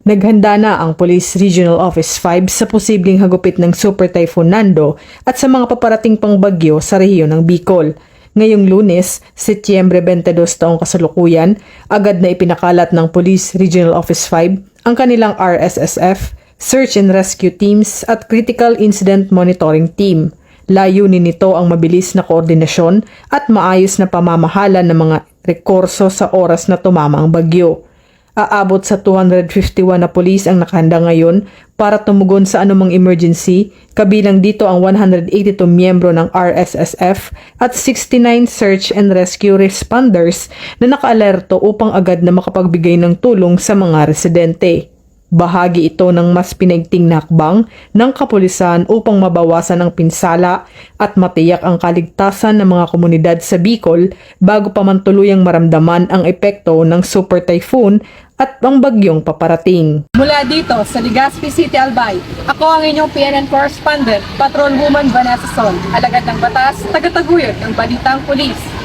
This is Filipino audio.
Naghanda na ang Police Regional Office 5 sa posibleng hagupit ng Super Typhoon Nando at sa mga paparating pang bagyo sa rehiyon ng Bicol. Ngayong Lunes, Setyembre 22 taong kasalukuyan, agad na ipinakalat ng Police Regional Office 5 ang kanilang RSSF, Search and Rescue Teams at Critical Incident Monitoring Team. Layunin nito ang mabilis na koordinasyon at maayos na pamamahala ng mga rekurso sa oras na tumama ang bagyo. Aabot sa 251 na pulis ang nakahanda ngayon para tumugon sa anumang emergency, kabilang dito ang 182 miyembro ng RSSF at 69 search and rescue responders na nakaalerto upang agad na makapagbigay ng tulong sa mga residente. Bahagi ito ng mas pinaigting na hakbang ng kapulisan upang mabawasan ang pinsala at matiyak ang kaligtasan ng mga komunidad sa Bicol bago pa man tuluyang maramdaman ang epekto ng super typhoon at ang bagyong paparating. Mula dito sa Legazpi City, Albay, ako ang inyong PNN correspondent, Patrolwoman Vanessa Sol, alagad ng batas, tagataguyod ng Balitang Pulis.